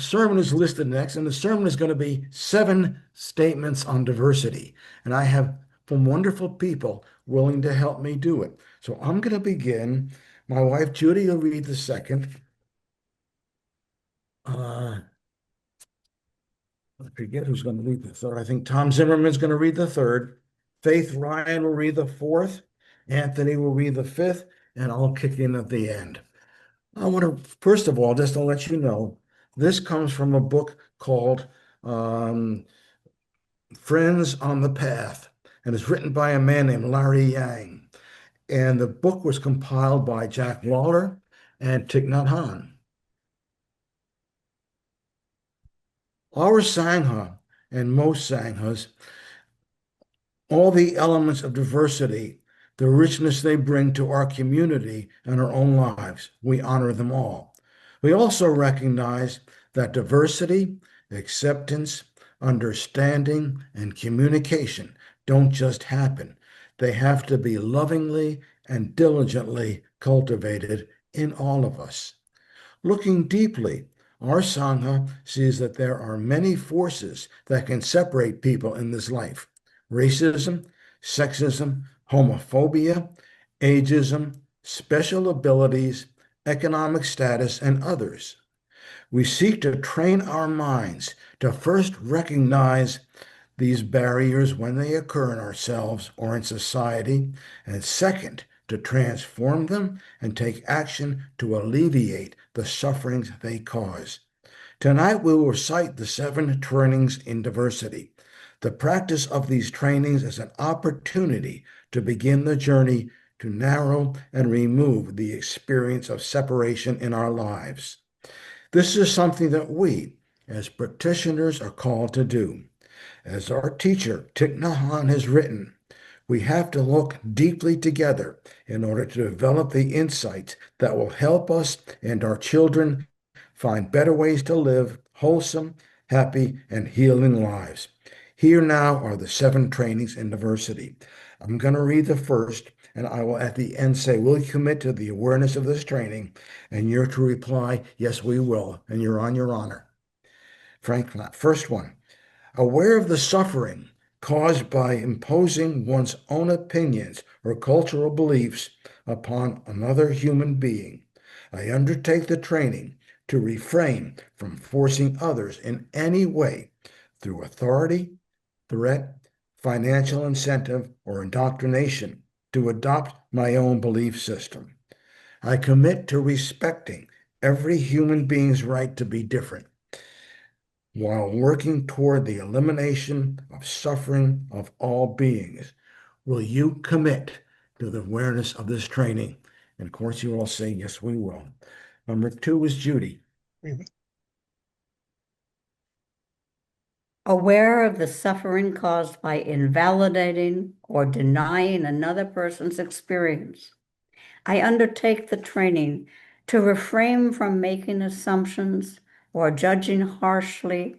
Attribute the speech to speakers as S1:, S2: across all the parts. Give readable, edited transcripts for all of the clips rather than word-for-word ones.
S1: the sermon is listed next, and the sermon is going to be 7 statements on diversity. And I have some wonderful people willing to help me do it. So I'm going to begin. My wife Judy will read the second. I forget who's going to read the third. I think Tom Zimmerman's going to read the third. Faith Ryan will read the fourth. Anthony will read the fifth, and I'll kick in at the end. I want to, first of all, just to let you know, this comes from a book called Friends on the Path, and it's written by a man named Larry Yang. And the book was compiled by Jack Lawler and Thich Nhat Hanh. Our Sangha and most Sanghas, all the elements of diversity, the richness they bring to our community and our own lives, we honor them all. We also recognize that diversity, acceptance, understanding, and communication don't just happen. They have to be lovingly and diligently cultivated in all of us. Looking deeply, our Sangha sees that there are many forces that can separate people in this life: racism, sexism, homophobia, ageism, special abilities, economic status, and others. We seek to train our minds to first recognize these barriers when they occur in ourselves or in society, and second, to transform them and take action to alleviate the sufferings they cause. Tonight, we will recite the 7 trainings in diversity. The practice of these trainings is an opportunity to begin the journey to narrow and remove the experience of separation in our lives. This is something that we, as practitioners, are called to do. As our teacher, Thich Nhat Hanh, has written, we have to look deeply together in order to develop the insights that will help us and our children find better ways to live wholesome, happy, and healing lives. Here now are the 7 trainings in diversity. I'm going to read the first, and I will at the end say, will you commit to the awareness of this training? And you're to reply, yes, we will, and you're on your honor. Frank, first one. Aware of the suffering caused by imposing one's own opinions or cultural beliefs upon another human being, I undertake the training to refrain from forcing others in any way through authority, threat, financial incentive, or indoctrination to adopt my own belief system. I commit to respecting every human being's right to be different while working toward the elimination of suffering of all beings. Will you commit to the awareness of this training? And of course, you all say, yes, we will. Number 2 is Judy.
S2: Aware of the suffering caused by invalidating or denying another person's experience, I undertake the training to refrain from making assumptions or judging harshly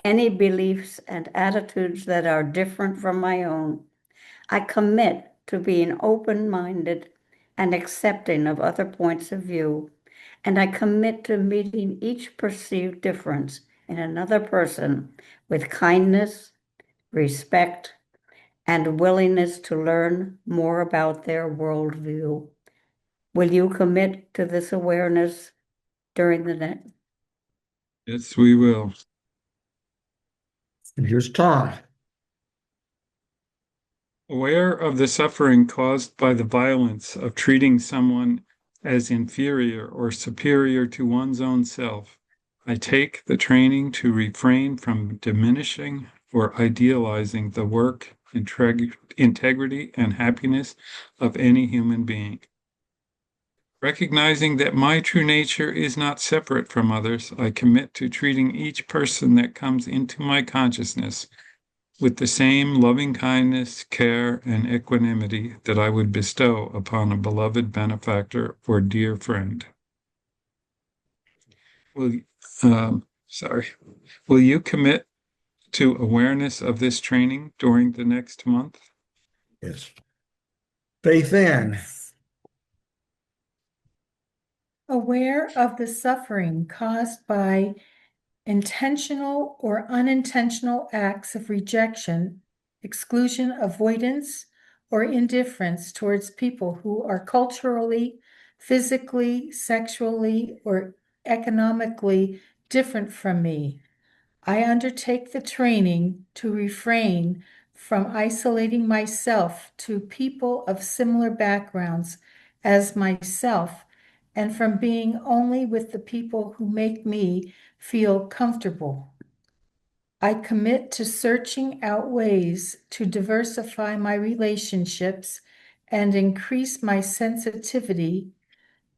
S2: any beliefs and attitudes that are different from my own. I commit to being open-minded and accepting of other points of view, and I commit to meeting each perceived difference in another person with kindness, respect, and willingness to learn more about their worldview. Will you commit to this awareness during the day?
S3: Yes, we will.
S1: And here's Tom.
S3: Aware of the suffering caused by the violence of treating someone as inferior or superior to one's own self, I take the training to refrain from diminishing or idealizing the work, integrity, and happiness of any human being. Recognizing that my true nature is not separate from others, I commit to treating each person that comes into my consciousness with the same loving kindness, care, and equanimity that I would bestow upon a beloved benefactor or dear friend. Will you commit to awareness of this training during the next month?
S1: Yes. Faith Ann.
S4: Aware of the suffering caused by intentional or unintentional acts of rejection, exclusion, avoidance, or indifference towards people who are culturally, physically, sexually, or economically different from me. I undertake the training to refrain from isolating myself to people of similar backgrounds as myself and from being only with the people who make me feel comfortable. I commit to searching out ways to diversify my relationships and increase my sensitivity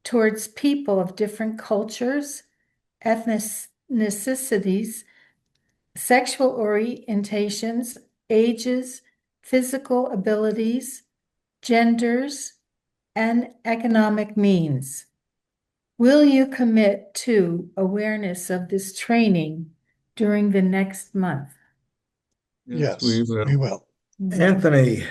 S4: towards people of different cultures, ethnicities, sexual orientations, ages, physical abilities, genders, and economic means. Will you commit to awareness of this training during the next month?
S3: Yes, we will.
S5: we will.
S1: Anthony,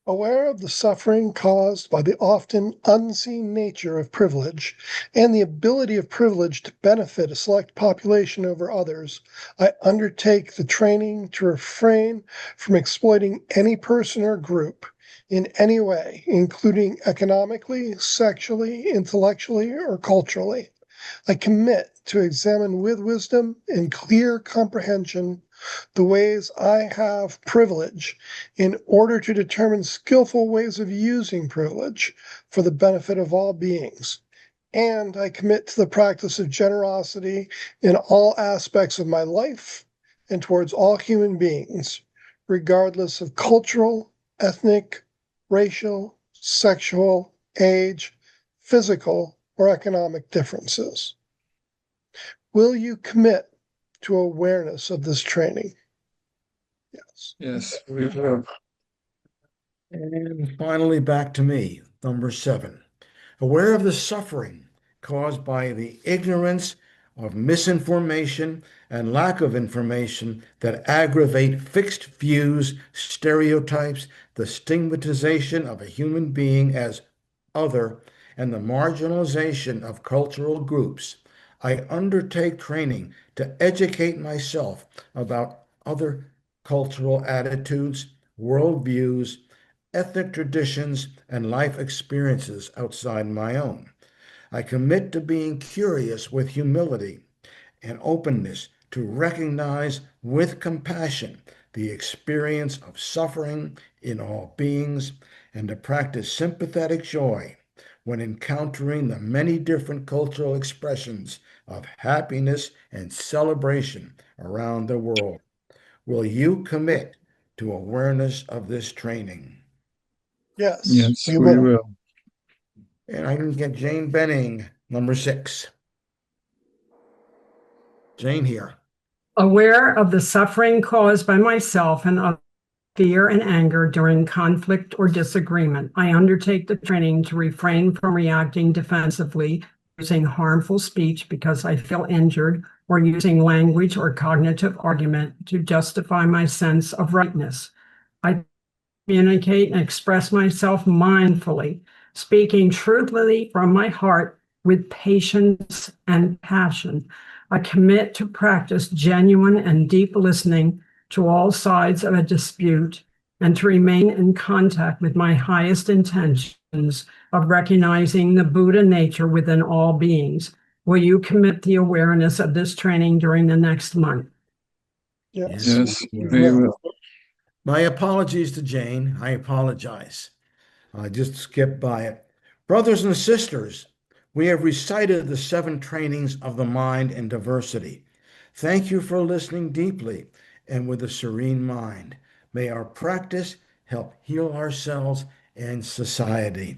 S5: Aware of the suffering caused by the often unseen nature of privilege and the ability of privilege to benefit a select population over others, I undertake the training to refrain from exploiting any person or group in any way, including economically, sexually, intellectually, or culturally. I commit to examine with wisdom and clear comprehension the ways I have privilege in order to determine skillful ways of using privilege for the benefit of all beings. And I commit to the practice of generosity in all aspects of my life and towards all human beings, regardless of cultural, ethnic, racial, sexual, age, physical, or economic differences. Will you commit to awareness of this training? Yes.
S3: Yes, we will.
S1: and finally back to me, number 7. Aware of the suffering caused by the ignorance of misinformation and lack of information that aggravate fixed views, stereotypes, the stigmatization of a human being as other, and the marginalization of cultural groups. I undertake training to educate myself about other cultural attitudes, worldviews, ethnic traditions, and life experiences outside my own. I commit to being curious with humility and openness to recognize with compassion the experience of suffering in all beings and to practice sympathetic joy when encountering the many different cultural expressions of happiness and celebration around the world. Will you commit to awareness of this training?
S5: Yes,
S3: Yes,
S5: we
S3: we
S5: will.
S3: will.
S1: And I can get Jane Benning, number 6. Jane here.
S6: Aware of the suffering caused by myself and of fear and anger during conflict or disagreement, I undertake the training to refrain from reacting defensively, using harmful speech because I feel injured, or using language or cognitive argument to justify my sense of rightness. I communicate and express myself mindfully, speaking truthfully from my heart with patience and passion. I commit to practice genuine and deep listening to all sides of a dispute and to remain in contact with my highest intentions of recognizing the Buddha nature within all beings. Will you commit the awareness of this training during the next month?
S5: Yes,
S3: Yes,
S5: we
S3: we
S5: will.
S3: will.
S1: My apologies to Jane. I apologize. I just skipped by it. Brothers and sisters, we have recited the 7 trainings of the mind in diversity. Thank you for listening deeply and with a serene mind. May our practice help heal ourselves and society.